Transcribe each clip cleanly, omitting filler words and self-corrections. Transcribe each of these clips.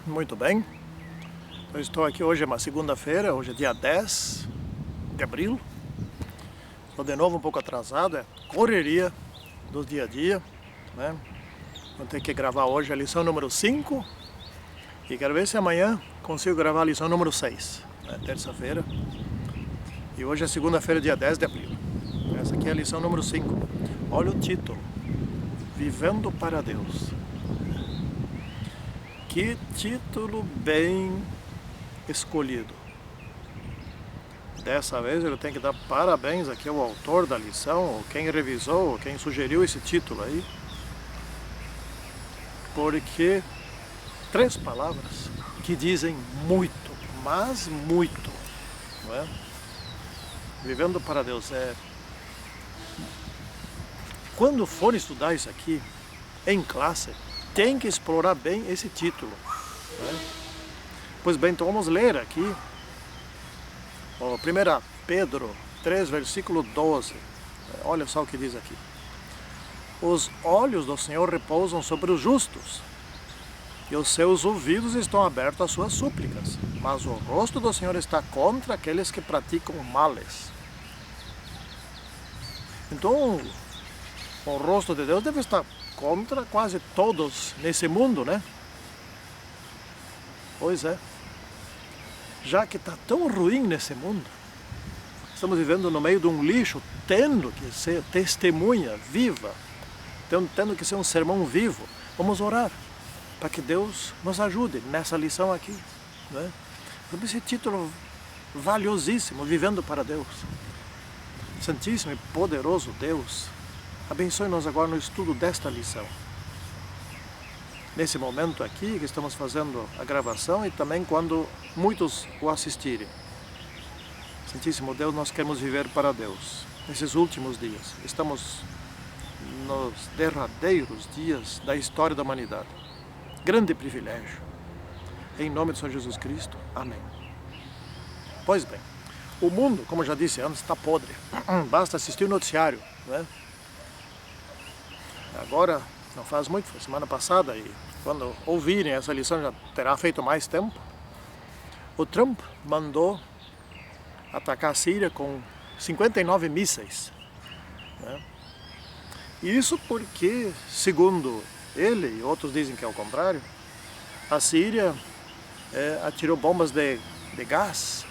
Muito bem. Eu estou aqui, hoje é uma segunda-feira, hoje é dia 10 de abril. Estou de novo um pouco atrasado, é correria do dia a dia, né? Vou ter que gravar hoje a lição número 5 e quero ver se amanhã consigo gravar a lição número 6, né? Terça-feira. E hoje é segunda-feira, dia 10 de abril. Essa aqui é a lição número 5. Olha o título: Vivendo para Deus. Que título bem escolhido. Dessa vez eu tenho que dar parabéns aqui ao autor da lição, ou quem revisou, ou quem sugeriu esse título aí. Porque 3 palavras que dizem muito, mas muito, não é? Vivendo para Deus é... Quando for estudar isso aqui em classe, tem que explorar bem esse título, né? Pois bem, então vamos ler aqui 1 Pedro 3, versículo 12. Olha só o que diz aqui: os olhos do Senhor repousam sobre os justos, e os seus ouvidos estão abertos às suas súplicas, mas o rosto do Senhor está contra aqueles que praticam males. Então, o rosto de Deus deve estar contra quase todos nesse mundo, né? Pois é. Já que está tão ruim nesse mundo, estamos vivendo no meio de um lixo, tendo que ser testemunha viva, tendo que ser um sermão vivo. Vamos orar para que Deus nos ajude nessa lição aqui, né? Esse título valiosíssimo, Vivendo para Deus. Santíssimo e poderoso Deus, abençoe-nos agora no estudo desta lição. Nesse momento aqui que estamos fazendo a gravação e também quando muitos o assistirem. Santíssimo Deus, nós queremos viver para Deus nesses últimos dias. Estamos nos derradeiros dias da história da humanidade. Grande privilégio. Em nome do Senhor Jesus Cristo. Amém. Pois bem, o mundo, como já disse antes, está podre. Basta assistir o noticiário, né? Agora, não faz muito, foi semana passada, e quando ouvirem essa lição já terá feito mais tempo. O Trump mandou atacar a Síria com 59 mísseis, né? Isso porque, segundo ele, e outros dizem que é o contrário, a Síria atirou bombas de gás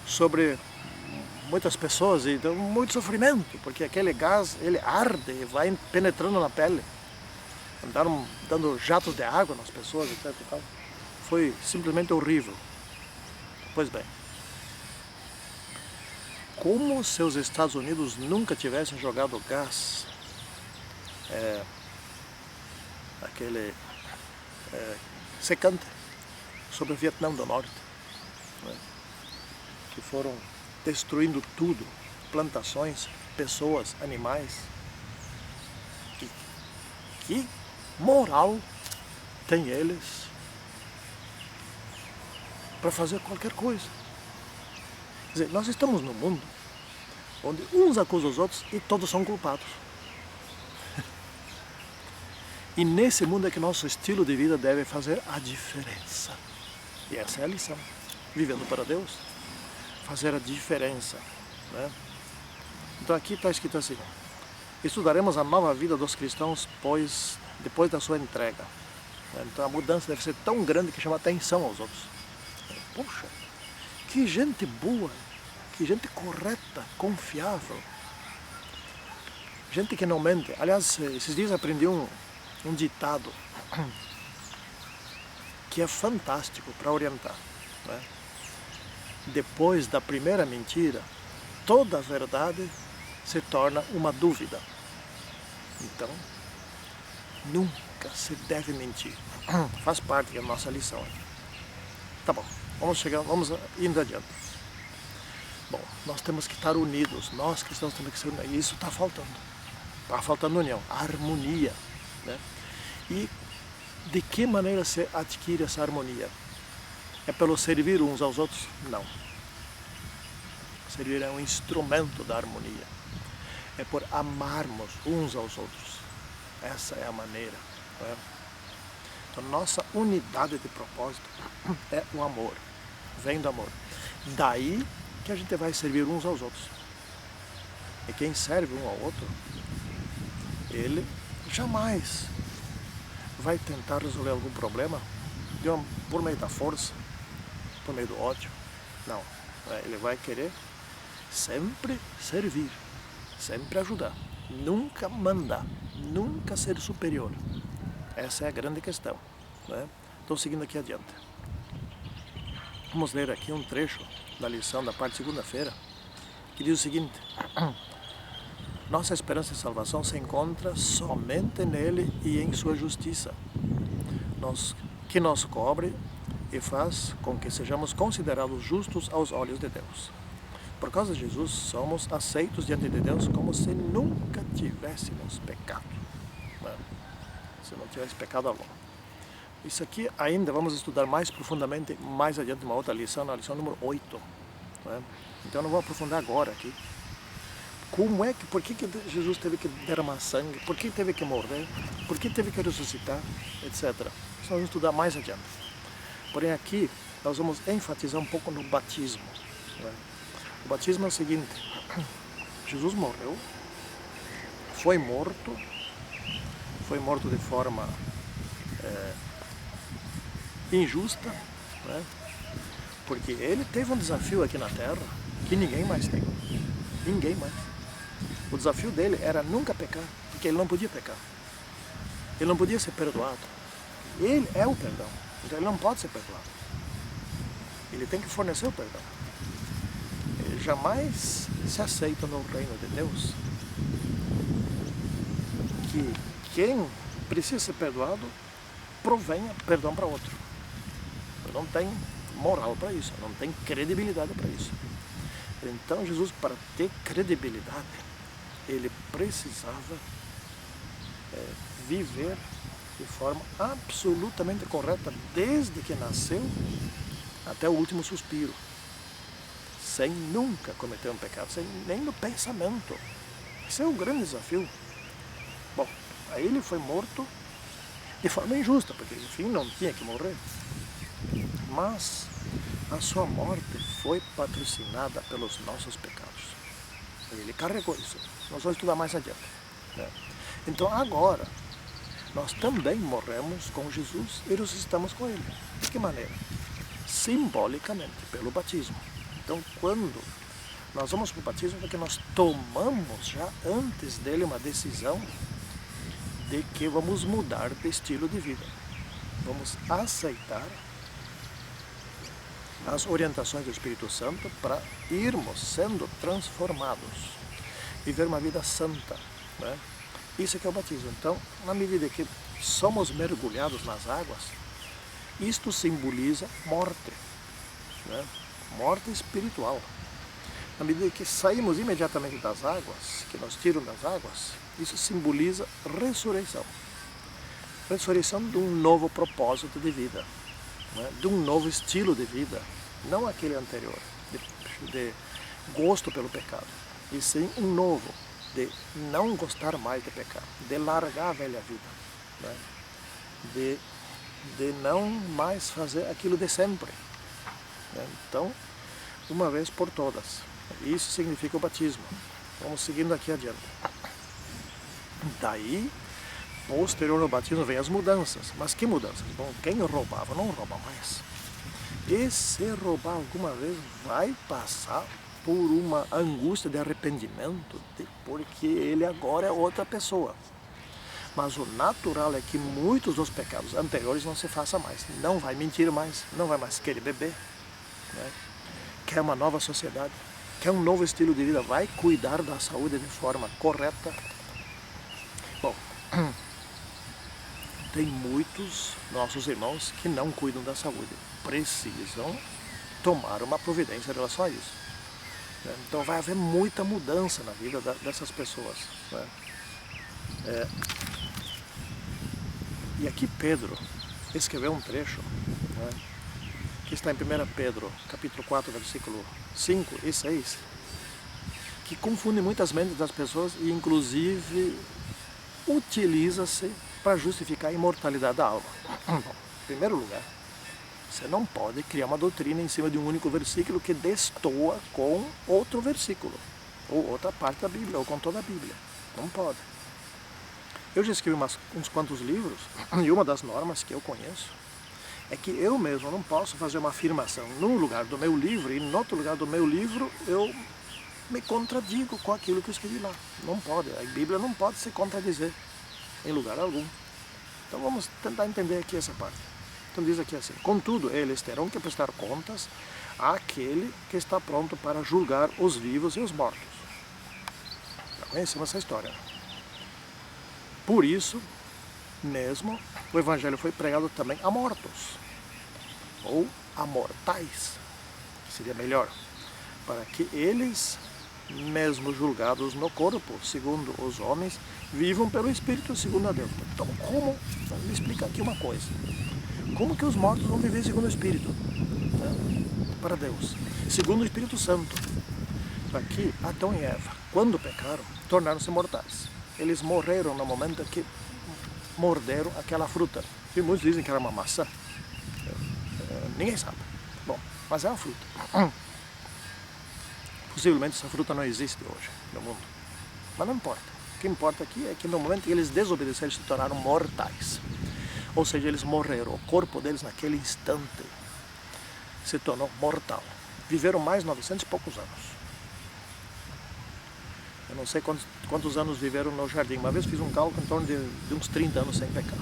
sobre muitas pessoas e deu muito sofrimento, porque aquele gás, ele arde e vai penetrando na pele. Andaram dando jatos de água nas pessoas, etc. E tal. Foi simplesmente horrível. Pois bem, como se os Estados Unidos nunca tivessem jogado gás, aquele secante, sobre o Vietnã do Norte, né? Que foram destruindo tudo, plantações, pessoas, animais. Que moral tem eles para fazer qualquer coisa? Quer dizer, nós estamos num mundo onde uns acusam os outros e todos são culpados. E nesse mundo é que nosso estilo de vida deve fazer a diferença. E essa é a lição. Vivendo para Deus, fazer a diferença, né? Então aqui está escrito assim: estudaremos a nova vida dos cristãos depois da sua entrega. Então a mudança deve ser tão grande que chama atenção aos outros. Poxa, que gente boa, que gente correta, confiável, gente que não mente. Aliás, esses dias aprendi um ditado que é fantástico para orientar, né? Depois da primeira mentira, toda a verdade se torna uma dúvida. Então, nunca se deve mentir. Faz parte da nossa lição aqui. Tá bom, vamos indo adiante. Bom, nós temos que estar unidos, nós cristãos temos que ser unidos. E isso está faltando. Está faltando união, harmonia, né? E de que maneira se adquire essa harmonia? É pelo servir uns aos outros? Não. Servir é um instrumento da harmonia. É por amarmos uns aos outros. Essa é a maneira, né? Então, nossa unidade de propósito é o amor, vem do amor. Daí que a gente vai servir uns aos outros. E quem serve um ao outro, ele jamais vai tentar resolver algum problema por meio da força, por meio do ódio. Não, ele vai querer sempre servir, sempre ajudar, nunca mandar, nunca ser superior. Essa é a grande questão. Estou seguindo aqui adiante. Vamos ler aqui um trecho da lição da parte de segunda-feira, que diz o seguinte: nossa esperança de salvação se encontra somente nele e em sua justiça, que nos cobre e faz com que sejamos considerados justos aos olhos de Deus. Por causa de Jesus, somos aceitos diante de Deus como se nunca tivéssemos pecado. Se não tivesse pecado algum. Isso aqui ainda vamos estudar mais profundamente, mais adiante, uma outra lição, na lição número 8. Então eu não vou aprofundar agora aqui. Por que Jesus teve que derramar sangue? Por que teve que morrer? Por que teve que ressuscitar? Etc. Isso nós vamos estudar mais adiante. Porém aqui nós vamos enfatizar um pouco no batismo. O batismo é o seguinte: Jesus morreu, foi morto de forma injusta, porque ele teve um desafio aqui na Terra que ninguém mais tem. Ninguém mais. O desafio dele era nunca pecar, porque ele não podia pecar. Ele não podia ser perdoado. Ele é o perdão, então ele não pode ser perdoado. Ele tem que fornecer o perdão. Ele jamais se aceita no reino de Deus que quem precisa ser perdoado provenha perdão para outro. Não tem moral para isso, não tem credibilidade para isso. Então Jesus, para ter credibilidade, ele precisava viver de forma absolutamente correta, desde que nasceu até o último suspiro, sem nunca cometer um pecado, sem nem no pensamento. Esse é o grande desafio. Bom, aí ele foi morto de forma injusta, porque enfim não tinha que morrer. Mas a sua morte foi patrocinada pelos nossos pecados. Ele carregou isso. Nós vamos estudar mais adiante. Então agora, nós também morremos com Jesus e ressuscitamos com ele. De que maneira? Simbolicamente, pelo batismo. Então quando nós vamos para o batismo, é porque nós tomamos já antes dele uma decisão de que vamos mudar de estilo de vida. Vamos aceitar as orientações do Espírito Santo para irmos sendo transformados, viver uma vida santa. Isso que é o batismo. Então, na medida que somos mergulhados nas águas, isto simboliza morte, morte espiritual. Na medida que saímos imediatamente das águas, que nos tiram das águas, isso simboliza ressurreição. Ressurreição de um novo propósito de vida, de um novo estilo de vida, não aquele anterior, de gosto pelo pecado, e sim um novo, de não gostar mais de pecar, de largar a velha vida, de não mais fazer aquilo de sempre. Então, uma vez por todas, isso significa o batismo. Vamos seguindo aqui adiante. Daí, posterior ao batismo, vem as mudanças. Mas que mudanças? Bom, quem roubava não rouba mais. E se roubar alguma vez, vai passar por uma angústia de arrependimento, porque ele agora é outra pessoa. Mas o natural é que muitos dos pecados anteriores não se façam mais. Não vai mentir mais, não vai mais querer beber, quer uma nova sociedade, quer um novo estilo de vida, vai cuidar da saúde de forma correta. Bom, tem muitos nossos irmãos que não cuidam da saúde, precisam tomar uma providência em relação a isso. Então vai haver muita mudança na vida dessas pessoas. E aqui Pedro escreveu um trecho, que está em 1 Pedro, capítulo 4, versículo 5 e 6, que confunde muitas mentes das pessoas e inclusive utiliza-se para justificar a imortalidade da alma? Bom, em primeiro lugar, você não pode criar uma doutrina em cima de um único versículo que destoa com outro versículo, ou outra parte da Bíblia, ou com toda a Bíblia. Não pode. Eu já escrevi uns quantos livros, e uma das normas que eu conheço é que eu mesmo não posso fazer uma afirmação num lugar do meu livro, e em outro lugar do meu livro eu me contradigo com aquilo que eu escrevi lá. Não pode. A Bíblia não pode se contradizer em lugar algum. Então vamos tentar entender aqui essa parte. Então diz aqui assim: contudo, eles terão que prestar contas àquele que está pronto para julgar os vivos e os mortos. Já conhecemos essa história. Por isso mesmo, o Evangelho foi pregado também a mortos, ou a mortais, que seria melhor, para que eles, mesmo julgados no corpo, segundo os homens, vivam pelo Espírito segundo a Deus. Então, como? Me explica aqui uma coisa. Como que os mortos vão viver segundo o Espírito? Para Deus. Segundo o Espírito Santo. Aqui, Adão e Eva, quando pecaram, tornaram-se mortais. Eles morreram no momento que morderam aquela fruta. E muitos dizem que era uma maçã. Ninguém sabe. Bom, mas é uma fruta. Possivelmente essa fruta não existe hoje no mundo. Mas não importa. O que importa aqui é que no momento que eles desobedeceram, se tornaram mortais. Ou seja, eles morreram. O corpo deles naquele instante se tornou mortal. Viveram mais 900 e poucos anos. Eu não sei quantos anos viveram no jardim. Uma vez fiz um cálculo em torno de uns 30 anos sem pecar.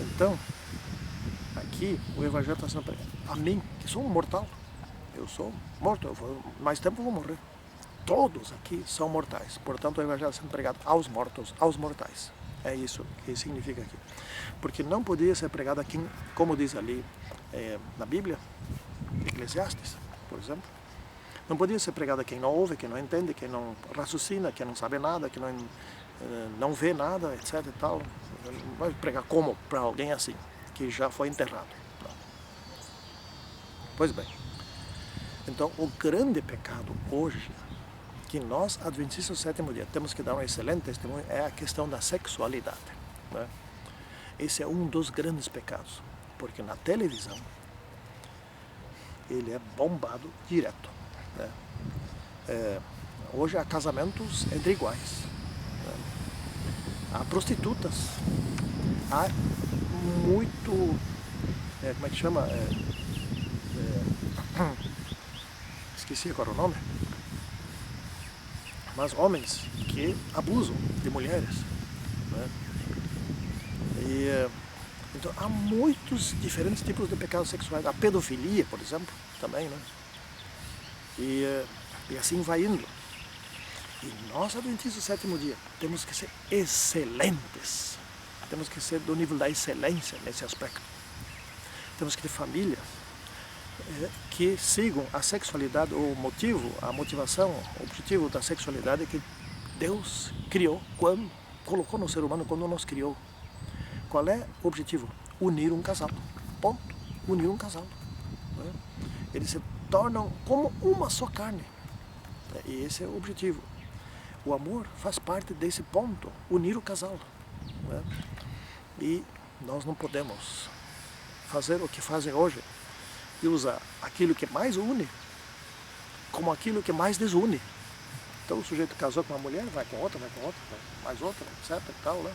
Então, aqui o Evangelho está sendo pregado. A mim, que sou um mortal, eu sou morto, mais tempo eu vou morrer. Todos aqui são mortais. Portanto, o Evangelho está sendo pregado aos mortos, aos mortais. É isso que significa aqui. Porque não podia ser pregado a quem, como diz ali na Bíblia, Eclesiastes, por exemplo, não podia ser pregado a quem não ouve, quem não entende, quem não raciocina, quem não sabe nada, quem não vê nada, etc. E tal. Não vai pregar como para alguém assim, que já foi enterrado. Não. Pois bem, então o grande pecado hoje, que nós, adventistas do sétimo dia, temos que dar um excelente testemunho, é a questão da sexualidade. Né? Esse é um dos grandes pecados, porque na televisão ele é bombado direto. Né? Hoje há casamentos entre iguais. Né? Há prostitutas, há muito, como é que chama? Esqueci agora o nome. Mas homens que abusam de mulheres. Né? Então há muitos diferentes tipos de pecados sexuais. A pedofilia, por exemplo, também, né? E assim vai indo. E nós, adventistas do sétimo dia, temos que ser excelentes. Temos que ser do nível da excelência nesse aspecto. Temos que ter famílias que sigam a sexualidade, o motivo, a motivação, o objetivo da sexualidade que Deus criou, quando colocou no ser humano, quando nos criou. Qual é o objetivo? Unir um casal. Ponto. Unir um casal. Né? Eles se tornam como uma só carne. E esse é o objetivo. O amor faz parte desse ponto, unir o casal. Né? E nós não podemos fazer o que fazem hoje, e usar aquilo que mais une como aquilo que mais desune. Então o sujeito casou com uma mulher, vai com outra, vai mais outra, etc. E tal, né?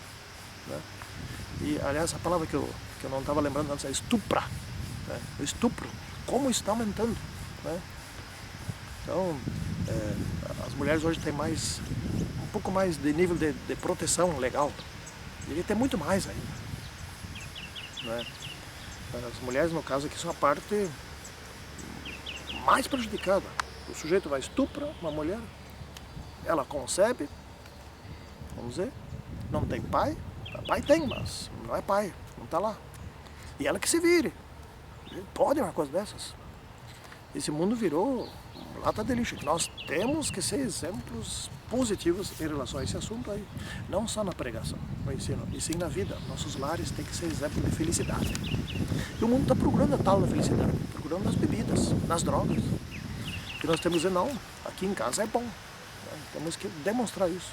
E aliás, a palavra que eu não estava lembrando antes é estupra. Né? O estupro, como está aumentando. Né? Então, as mulheres hoje têm um pouco mais de nível de proteção legal. Devia ter muito mais ainda. Né? As mulheres, no caso aqui, são a parte mais prejudicada. O sujeito vai estuprar uma mulher, ela concebe, vamos dizer, não tem pai, pai tem, mas não é pai, não está lá. E ela que se vire. Pode uma coisa dessas. Esse mundo virou lata de lixo. Nós temos que ser exemplos positivos em relação a esse assunto aí. Não só na pregação, no ensino, e sim na vida. Nossos lares têm que ser exemplo de felicidade. E o mundo está procurando a tal da felicidade, procurando nas bebidas, nas drogas. E nós temos que dizer, não, aqui em casa é bom. Temos que demonstrar isso.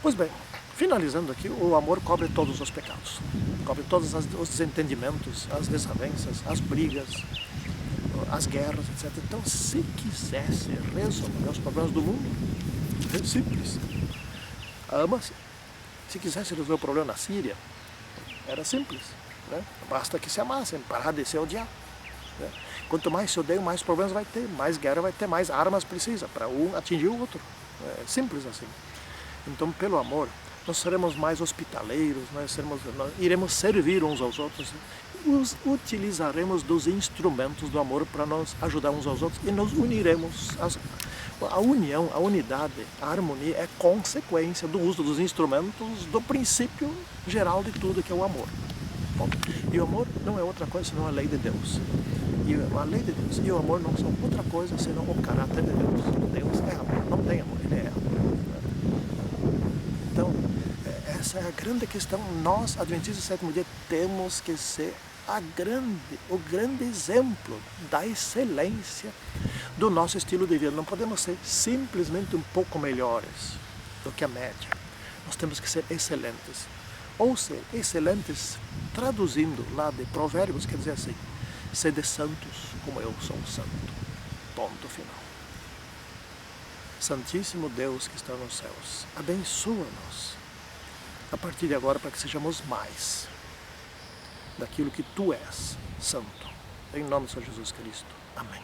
Pois bem, Finalizando aqui, o amor cobre todos os pecados, cobre todos os desentendimentos, as desavenças, as brigas, as guerras, etc. Então, se quisesse resolver os problemas do mundo, é simples. Ama-se. Se quisesse resolver o problema na Síria, era simples, né? Basta que se amassem, parar de se odiar, né? Quanto mais se odeiam, mais problemas vai ter, mais guerra vai ter, mais armas precisa para um atingir o outro. É simples assim. Então, pelo amor, nós seremos mais hospitaleiros, nós iremos servir uns aos outros, utilizaremos dos instrumentos do amor para nos ajudar uns aos outros e nos uniremos. A união, a unidade, a harmonia é consequência do uso dos instrumentos do princípio geral de tudo, que é o amor. Bom, e o amor não é outra coisa senão a lei de Deus. E a lei de Deus e o amor não são outra coisa senão o caráter de Deus. Deus é amor, não tem amor, Ele é amor. Então, essa é a grande questão. Nós, Adventistas do Sétimo Dia, temos que ser o grande exemplo da excelência do nosso estilo de vida. Não podemos ser simplesmente um pouco melhores do que a média. Nós temos que ser excelentes. Ou ser excelentes, traduzindo lá de Provérbios, quer dizer assim, sede santos como eu sou santo. Ponto final. Santíssimo Deus que está nos céus, abençoa-nos a partir de agora para que sejamos mais daquilo que Tu és, santo. Em nome de Senhor Jesus Cristo. Amém.